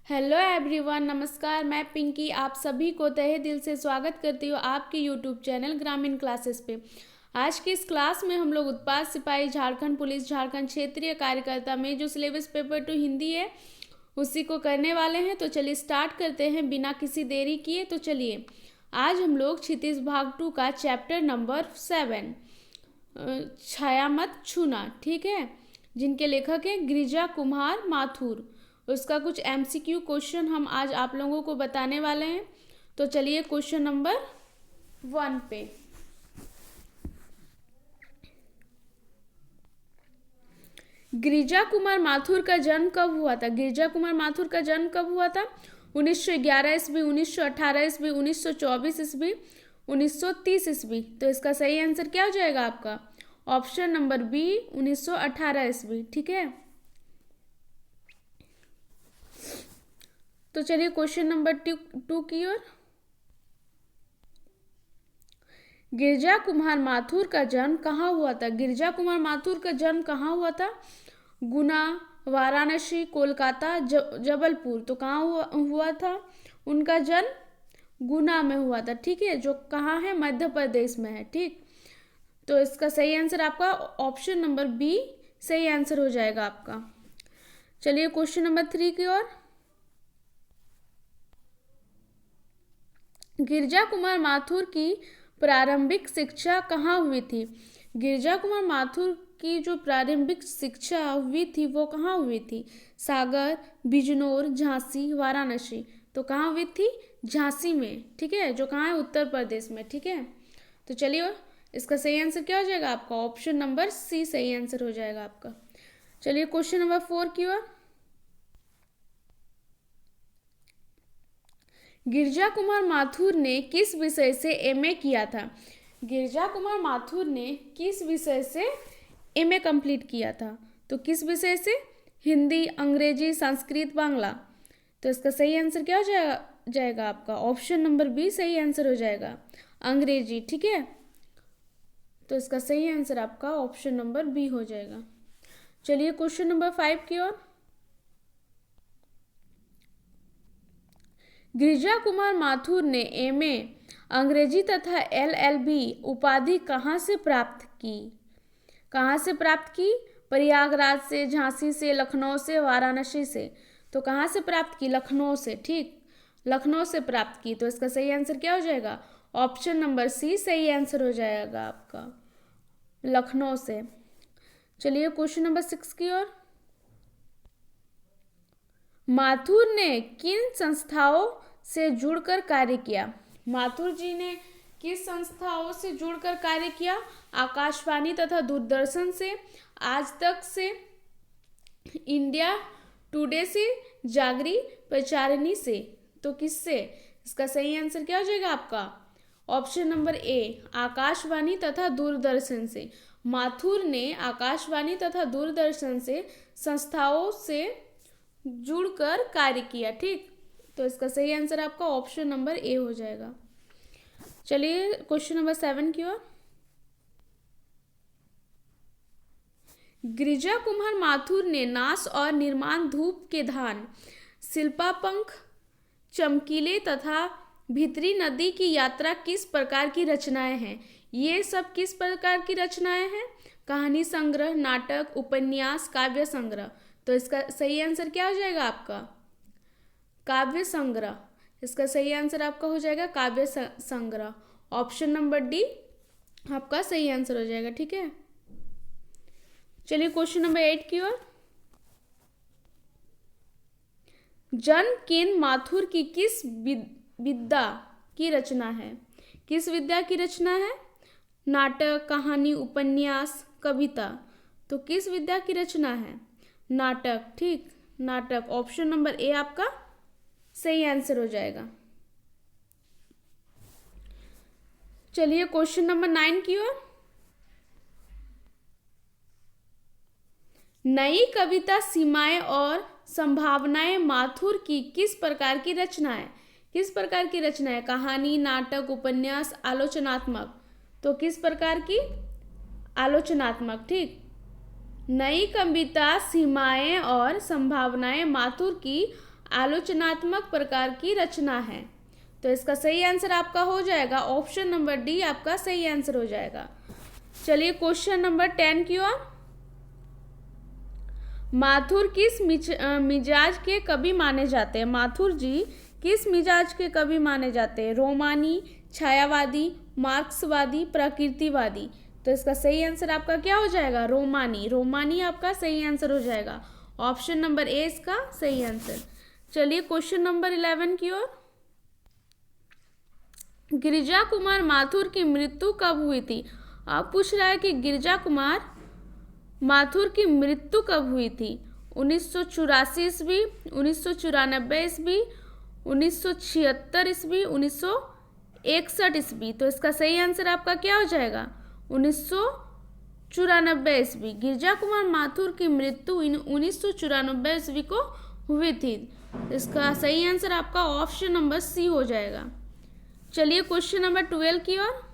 Hello everyone, नमस्कार। मैं पिंकी आप सभी को तहे दिल से स्वागत करती हूँ आपके यूट्यूब चैनल ग्रामीण क्लासेस पे। आज की इस क्लास में हम लोग उत्पाद सिपाही झारखंड पुलिस झारखंड क्षेत्रीय कार्यकर्ता में जो सिलेबस पेपर 2 हिंदी है उसी को करने वाले हैं। तो चलिए स्टार्ट करते हैं बिना किसी देरी किए। तो चलिए आज हम लोग क्षितिज भाग 2 का चैप्टर नंबर 7 छाया मत छूना, ठीक है, जिनके लेखक हैं गिरिजा कुमार माथुर। उसका कुछ एमसीक्यू क्वेश्चन हम आज आप लोगों को बताने वाले हैं। तो चलिए क्वेश्चन नंबर 1 पे। गिरिजा कुमार माथुर का जन्म कब हुआ था? गिरिजा कुमार माथुर का जन्म कब हुआ था? 1911 ईस्वी, 1918 ईस्वी, 1924 ईस्वी, 1930 ईस्वी। तो इसका सही आंसर क्या हो जाएगा आपका? ऑप्शन नंबर बी, 1918 ईस्वी, ठीक है। तो चलिए क्वेश्चन नंबर 2 की ओर। गिरिजा कुमार माथुर का जन्म कहाँ हुआ था? गिरिजा कुमार माथुर का जन्म कहाँ हुआ था? गुना, वाराणसी, कोलकाता, जबलपुर। तो कहाँ हुआ था उनका जन्म? गुना में हुआ था, ठीक है, जो कहाँ है? मध्य प्रदेश में है, ठीक। तो इसका सही आंसर आपका ऑप्शन नंबर बी सही आंसर हो जाएगा आपका। चलिए क्वेश्चन नंबर 3 की ओर। गिरिजा कुमार माथुर की प्रारंभिक शिक्षा कहाँ हुई थी? गिरिजा कुमार माथुर की जो प्रारंभिक शिक्षा हुई थी वो कहाँ हुई थी? सागर, बिजनौर, झांसी, वाराणसी। तो कहाँ हुई थी? झांसी में, ठीक है, जो कहाँ है? उत्तर प्रदेश में, ठीक है। तो चलिए इसका सही आंसर क्या हो जाएगा आपका? ऑप्शन नंबर सी सही आंसर हो जाएगा आपका। चलिए क्वेश्चन नंबर 4 की ओर। गिरिजा कुमार माथुर ने किस विषय से एमए किया था? गिरिजा कुमार माथुर ने किस विषय से एमए कंप्लीट किया था? तो किस विषय से? हिंदी, अंग्रेजी, संस्कृत, बांग्ला। तो इसका सही आंसर क्या हो जाएगा आपका? ऑप्शन नंबर बी सही आंसर हो जाएगा, अंग्रेजी, ठीक है। तो इसका सही आंसर आपका ऑप्शन नंबर बी हो जाएगा। चलिए क्वेश्चन नंबर 5 की ओर। गिरिजा कुमार माथुर ने एमए अंग्रेजी तथा एलएलबी उपाधि कहाँ से प्राप्त की? कहाँ से प्राप्त की? प्रयागराज से, झांसी से, लखनऊ से, वाराणसी से। तो कहाँ से प्राप्त की? लखनऊ से, ठीक, लखनऊ से प्राप्त की। तो इसका सही आंसर क्या हो जाएगा? ऑप्शन नंबर सी सही आंसर हो जाएगा आपका, लखनऊ से। चलिए क्वेश्चन नंबर 6 की ओर। माथुर ने किन संस्थाओं से जुड़कर कार्य किया? माथुर जी ने किस संस्थाओं से जुड़कर कार्य किया? आकाशवाणी तथा दूरदर्शन से, आज तक से, इंडिया टुडे से, जागरी प्रचारिणी से। तो किससे? इसका सही आंसर क्या हो जाएगा आपका? ऑप्शन नंबर ए, आकाशवाणी तथा दूरदर्शन से। माथुर ने आकाशवाणी तथा दूरदर्शन से संस्थाओं से जुड़कर कार्य किया, ठीक। तो इसका सही आंसर आपका ऑप्शन नंबर ए हो जाएगा। चलिए क्वेश्चन नंबर 7 की ओर। गिरिजा कुमार माथुर ने नाश और निर्माण धूप के धान, शिल्पापंख, चमकीले तथा भित्री नदी की यात्रा किस प्रकार की रचनाएं हैं? ये सब किस प्रकार की रचनाएं हैं? कहानी संग्रह, नाटक, उपन्यास, काव्य संग्रह। तो इसका सही आंसर क्या हो जाएगा आपका? काव्य संग्रह। इसका सही आंसर आपका हो जाएगा काव्य संग्रह। ऑप्शन नंबर डी आपका सही आंसर हो जाएगा, ठीक है। चलिए क्वेश्चन नंबर 8 की ओर। जन्मकेन माथुर की किस विद्या की रचना है? किस विद्या की रचना है? नाटक, कहानी, उपन्यास, कविता। तो किस विद्या की रचना है? नाटक, ठीक, नाटक। ऑप्शन नंबर ए आपका सही आंसर हो जाएगा। चलिए क्वेश्चन नंबर 9 की ओर। नई कविता सीमाएं और संभावनाएं माथुर की किस प्रकार की रचना है? किस प्रकार की रचना है? कहानी, नाटक, उपन्यास, आलोचनात्मक। तो किस प्रकार की? आलोचनात्मक, ठीक। नई कविता सीमाएं और संभावनाएं माथुर की आलोचनात्मक प्रकार की रचना है। तो इसका सही आंसर आपका हो जाएगा ऑप्शन नंबर डी आपका सही आंसर हो जाएगा। चलिए क्वेश्चन नंबर 10 की ओर। माथुर किस मिजाज के कवि माने जाते हैं? माथुर जी किस मिजाज के कवि माने जाते हैं? रोमानी, छायावादी, मार्क्सवादी, प्रकृतिवादी। तो इसका सही आंसर आपका क्या हो जाएगा? रोमानी। रोमानी आपका सही आंसर हो जाएगा। ऑप्शन नंबर ए इसका सही आंसर। चलिए क्वेश्चन नंबर 11 की ओर। गिरिजा कुमार माथुर की मृत्यु कब हुई थी? आप पूछ रहा है कि गिरिजा कुमार माथुर की मृत्यु कब हुई थी? 1984 ईस्वी, 1994 ईस्वी, 1976 ईस्वी, 1961 ईस्वी। तो इसका सही आंसर आपका क्या हो जाएगा? 1994 ईस्वी। गिरिजा कुमार माथुर की मृत्यु 1994 ईस्वी को हुई थी। इसका सही आंसर आपका ऑप्शन नंबर सी हो जाएगा। चलिए क्वेश्चन नंबर 12 की ओर।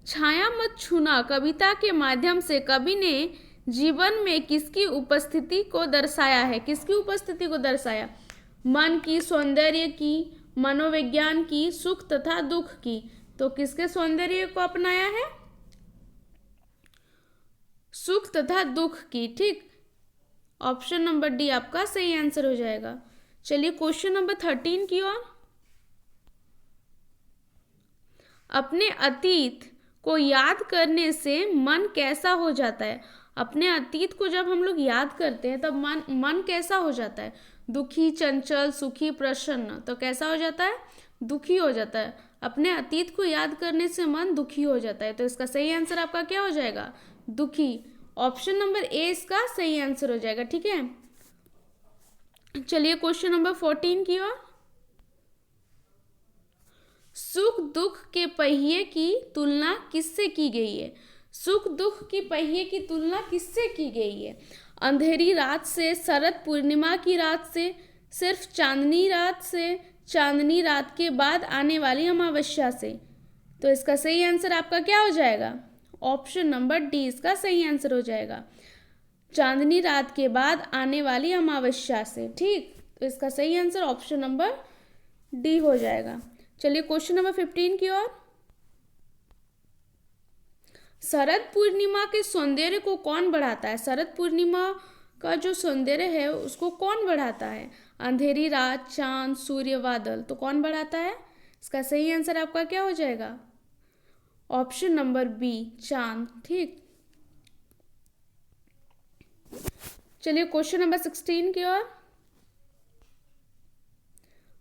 छाया मत छूना कविता के माध्यम से कवि ने जीवन में किसकी उपस्थिति को दर्शाया है? किसकी उपस्थिति को दर्शाया? मन की, सौंदर्य की, मनोविज्ञान की, सुख तथा दुख की। तो किसके सौंदर्य को अपनाया है? सुख तथा दुख की। ठीक, ऑप्शन नंबर डी आपका सही आंसर हो जाएगा। चलिए क्वेश्चन नंबर 13 की ओर। अपने अतीत को याद करने से मन कैसा हो जाता है? अपने अतीत को जब हम लोग याद करते हैं तब मन कैसा हो जाता है? दुखी, चंचल, सुखी, प्रसन्न। तो कैसा हो जाता है? दुखी हो जाता है। अपने अतीत को याद करने से मन दुखी हो जाता है। तो इसका सही आंसर आपका क्या हो जाएगा? दुखी। ऑप्शन नंबर ए इसका सही आंसर हो जाएगा। ठीक है, चलिए क्वेश्चन नंबर 14 की ओर। सुख दुख के पहिए की तुलना किससे की गई है? सुख दुख की पहिए की तुलना किससे की गई है? अंधेरी रात से, शरद पूर्णिमा की रात से, सिर्फ चांदनी रात से, चांदनी रात के बाद आने वाली अमावस्या से। तो इसका सही आंसर आपका क्या हो जाएगा? ऑप्शन नंबर डी इसका सही आंसर हो जाएगा। चांदनी रात के बाद आने वाली अमावस्या से। ठीक, तो इसका सही आंसर ऑप्शन नंबर डी हो जाएगा। चलिए क्वेश्चन नंबर 15 की ओर। शरद पूर्णिमा के सौंदर्य को कौन बढ़ाता है? शरद पूर्णिमा का जो सौंदर्य है उसको कौन बढ़ाता है? अंधेरी रात, चांद, सूर्य, बादल। तो कौन बढ़ाता है? इसका सही आंसर आपका क्या हो जाएगा? ऑप्शन नंबर बी, चांद। ठीक, चलिए क्वेश्चन नंबर 16 की ओर।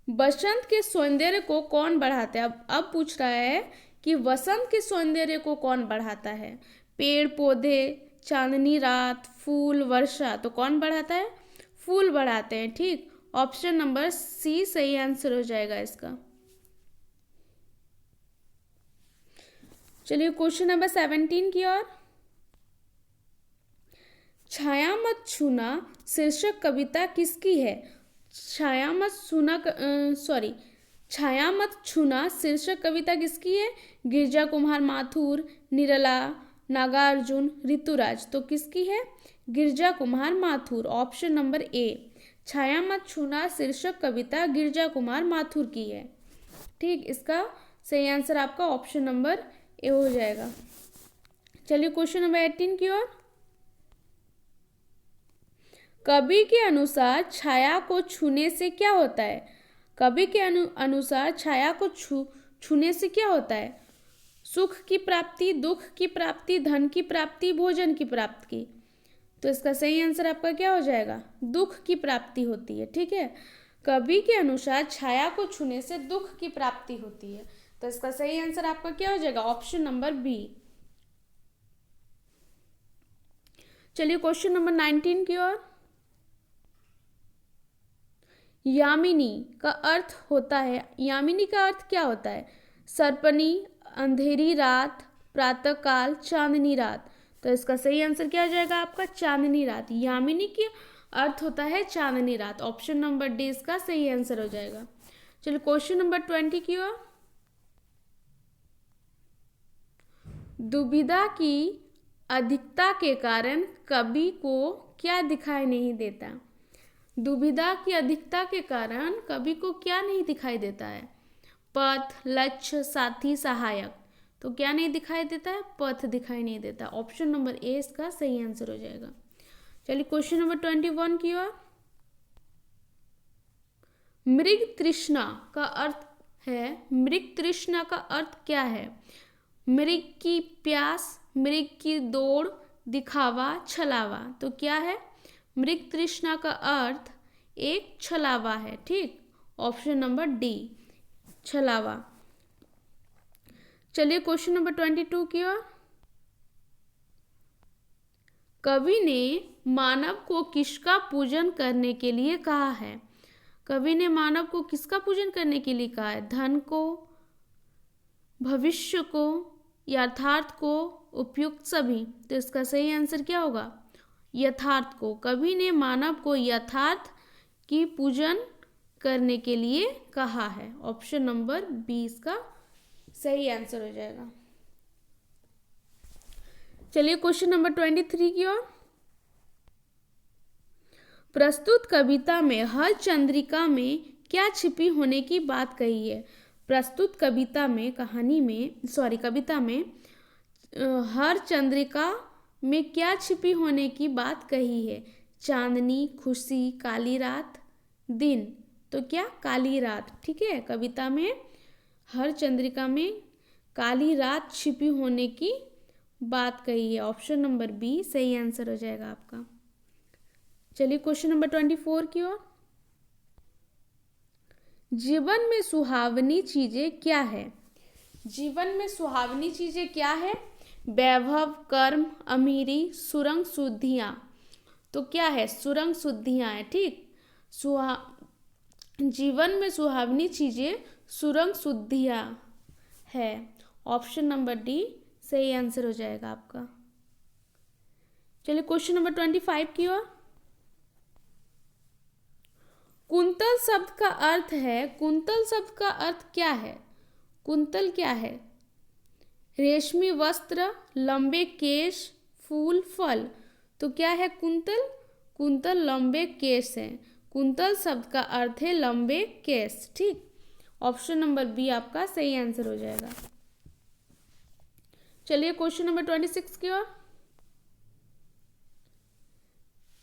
बसंत के सौंदर्य को कौन बढ़ाता है? अब पूछ रहा है कि वसंत के सौंदर्य को कौन बढ़ाता है? पेड़ पौधे, चांदनी रात, फूल, वर्षा। तो कौन बढ़ाता है? फूल बढ़ाते हैं। ठीक, ऑप्शन नंबर सी सही आंसर हो जाएगा इसका। चलिए क्वेश्चन नंबर 17 की ओर। छाया मत छूना शीर्षक कविता किसकी है? छाया मत छूना शीर्षक कविता किसकी है? गिरिजा कुमार माथुर, निराला, नागार्जुन, ऋतुराज। तो किसकी है? Girija Kumar Mathur. Option number A, Chhaya Mat Chhuna शीर्षक कविता गिरिजा कुमार माथुर की है। ठीक, इसका सही आंसर आपका ऑप्शन नंबर ए हो जाएगा। चलिए क्वेश्चन नंबर 18 की ओर। कवि के अनुसार छाया को छूने से क्या होता है? कवि के अनुसार छाया को छूने से क्या होता है? सुख की प्राप्ति, दुख की प्राप्ति, धन की प्राप्ति, भोजन की प्राप्ति। तो इसका सही आंसर आपका क्या हो जाएगा? दुख की प्राप्ति होती है। ठीक है, कवि के अनुसार छाया को छूने से दुख की प्राप्ति होती है। तो इसका सही आंसर आपका क्या हो जाएगा? Option number B. चलिए क्वेश्चन नंबर 19 की ओर। यामिनी का अर्थ होता है, यामिनी का अर्थ क्या होता है? सर्पनी, अंधेरी रात, प्रातःकाल, चांदनी रात। तो इसका सही आंसर क्या हो जाएगा आपका? चांदनी रात। यामिनी की अर्थ होता है चांदनी रात। ऑप्शन नंबर डी इसका सही आंसर हो जाएगा। चलिए क्वेश्चन नंबर 20 की ओर। दुविधा की अधिकता के कारण कवि को क्या दिखाई नहीं देता? दुविधा की अधिकता के कारण कवि को क्या नहीं दिखाई देता है? पथ, लक्ष्य, साथी, सहायक। तो क्या नहीं दिखाई देता है? पथ दिखाई नहीं देता। ऑप्शन नंबर ए इसका सही आंसर हो जाएगा। चलिए क्वेश्चन नंबर 21 की ओर। मृग तृष्णा का अर्थ है, मृग तृष्णा का अर्थ क्या है? मृग की प्यास, मृग की दौड़, दिखावा, छलावा। तो क्या है? मृग तृष्णा का अर्थ एक छलावा है। ठीक, ऑप्शन नंबर डी, छलावा। चलिए क्वेश्चन नंबर 22 की ओर। कवि ने मानव को किसका पूजन करने के लिए कहा है? कवि ने मानव को किसका पूजन करने के लिए कहा है? धन को, भविष्य को, यथार्थ को, उपयुक्त सभी। तो इसका सही आंसर क्या होगा? यथार्थ को। कवि ने मानव को यथार्थ की पूजन करने के लिए कहा है। ऑप्शन नंबर बी इसका सही आंसर हो जाएगा। चलिए क्वेश्चन नंबर 23 की ओर। प्रस्तुत कविता में हर चंद्रिका में क्या छिपी होने की बात कही है? प्रस्तुत कविता में, कविता में हर चंद्रिका में क्या छिपी होने की बात कही है? चांदनी, खुशी, काली रात, दिन। तो क्या? काली रात। ठीक है, कविता में हर चंद्रिका में काली रात छिपी होने की बात कही है। ऑप्शन नंबर बी सही आंसर हो जाएगा आपका। चलिए क्वेश्चन नंबर 24 की ओर। जीवन में सुहावनी चीजें क्या है? जीवन में सुहावनी चीजें क्या है? वैभव, कर्म, अमीरी, सुरंग सुधियां। तो क्या है? सुरंग सुधियां है। ठीक, जीवन में सुहावनी चीजें सुरंग सुधियां है। ऑप्शन नंबर डी सही आंसर हो जाएगा आपका। चलिए क्वेश्चन नंबर 25 की ओर। कुंतल शब्द का अर्थ है, कुंतल शब्द का अर्थ क्या है? कुंतल क्या है? रेशमी वस्त्र, लंबे केश, फूल, फल। तो क्या है कुंतल? कुंतल लंबे केश है। कुंतल शब्द का अर्थ है लंबे केश। ठीक, ऑप्शन नंबर बी आपका सही आंसर हो जाएगा। चलिए क्वेश्चन नंबर 26 की ओर।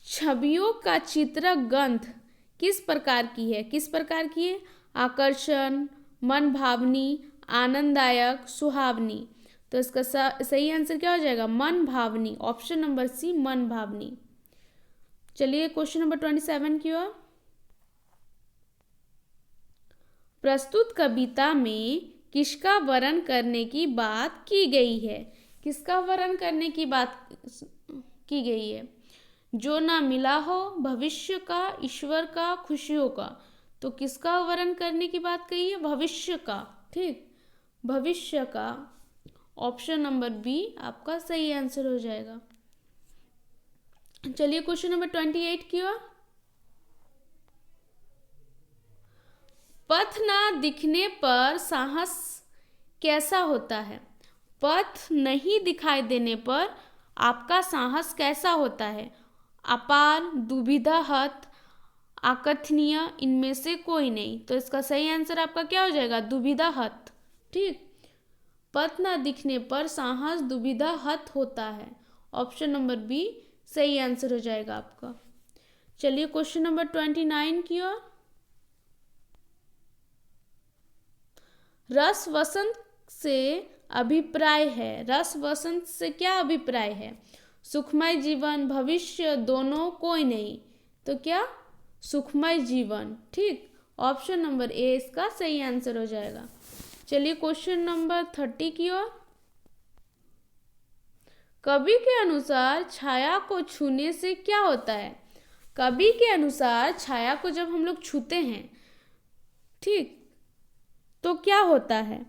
छवियों का चित्र गंध किस प्रकार की है? किस प्रकार की है? आकर्षण, मन भावनी, आनंददायक, सुहावनी। तो इसका सही आंसर क्या हो जाएगा? मन भावनी। ऑप्शन नंबर सी मन भावनी। चलिए क्वेश्चन नंबर 27 की ओर। प्रस्तुत कविता में किसका वर्णन करने की बात की गई है? किसका वर्णन करने की बात की गई है? जो ना मिला हो, भविष्य का, ईश्वर का, खुशियों का। तो किसका वर्णन करने की बात कही है? भविष्य का। ठीक, भविष्य का। ऑप्शन नंबर बी आपका सही आंसर हो जाएगा। चलिए क्वेश्चन नंबर 28 की ओर। पथ ना दिखने पर साहस कैसा होता है? पथ नहीं दिखाई देने पर आपका साहस कैसा होता है? अपार, दुविधाहत, अकथनीय, इनमें से कोई नहीं। तो इसका सही आंसर आपका क्या हो जाएगा? दुविधाहत। ठीक, पथ ना दिखने पर साहस दुविधाहत होता है। ऑप्शन नंबर बी सही आंसर हो जाएगा आपका। चलिए क्वेश्चन नंबर 29 की ओर। रस वसंत से अभिप्राय है। रस वसंत से क्या अभिप्राय है? सुखमय जीवन, भविष्य, दोनों, कोई नहीं। तो क्या? सुखमय जीवन। ठीक, ऑप्शन नंबर ए इसका सही आंसर हो जाएगा। चलिए क्वेश्चन नंबर 30 की ओर। कवि के अनुसार छाया को छूने से क्या होता है? कवि के अनुसार छाया को जब हम लोग छूते हैं, ठीक, तो क्या होता है?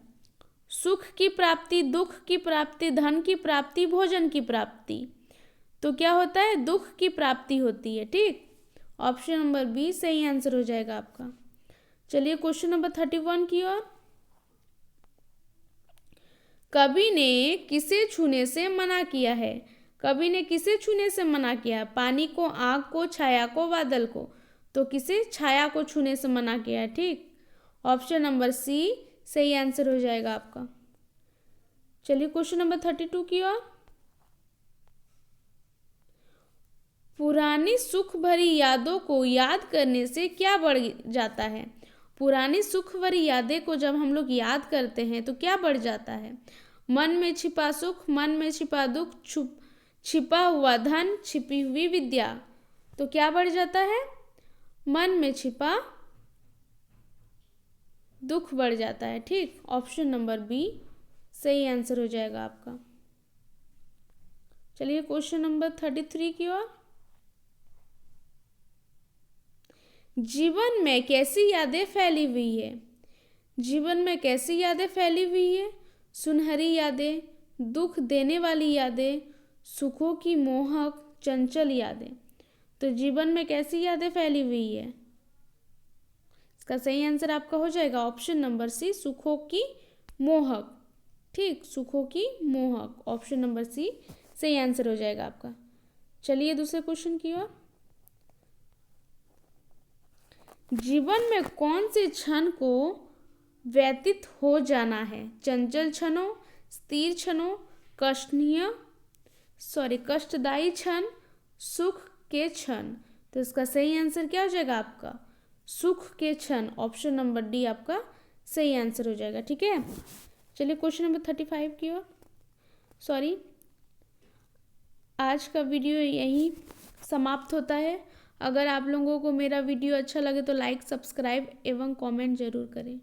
सुख की प्राप्ति, दुख की प्राप्ति, धन की प्राप्ति, भोजन की प्राप्ति। तो क्या होता है? दुख की प्राप्ति होती है। ठीक, ऑप्शन नंबर बी सही आंसर हो जाएगा आपका। चलिए क्वेश्चन नंबर 31 की ओर। कवि ने किसे छूने से मना किया है? कवि ने किसे छूने से मना किया? पानी को, आग को, छाया को, बादल को। तो किसे? छाया को छूने से मना किया है। ठीक, ऑप्शन नंबर सी सही आंसर हो जाएगा आपका। चलिए क्वेश्चन नंबर 32 की ओर। पुरानी सुख भरी यादों को याद करने से क्या बढ़ जाता है? पुरानी सुख भरी यादें को जब हम लोग याद करते हैं तो क्या बढ़ जाता है? मन में छिपा सुख, मन में छिपा दुख, छिपा हुआ धन, छिपी हुई विद्या। तो क्या बढ़ जाता है? मन में छिपा दुख बढ़ जाता है। ठीक, ऑप्शन नंबर बी सही आंसर हो जाएगा आपका। चलिए क्वेश्चन नंबर 33 की ओर। जीवन में कैसी यादें फैली हुई है? जीवन में कैसी यादें फैली हुई है? सुनहरी यादें, दुख देने वाली यादें, सुखों की मोहक चंचल यादें। तो जीवन में कैसी यादें फैली हुई है? इसका सही आंसर आपका हो जाएगा ऑप्शन नंबर सी, सुखों की मोहक। ठीक, सुखों की मोहक, ऑप्शन नंबर सी सही आंसर हो जाएगा आपका। चलिए दूसरे क्वेश्चन की ओर। जीवन में कौन से क्षण को व्यतीत हो जाना है? चंचल क्षणों, स्थिर क्षणों, कष्टदायी क्षण, सुख के क्षण। तो इसका सही आंसर क्या हो जाएगा आपका? सुख के क्षण, ऑप्शन नंबर डी आपका सही आंसर हो जाएगा। ठीक है, चलिए क्वेश्चन नंबर 35 की ओर। आज का वीडियो यहीं समाप्त होता है। अगर आप लोगों को मेरा वीडियो अच्छा लगे तो लाइक, सब्सक्राइब एवं कमेंट जरूर करें।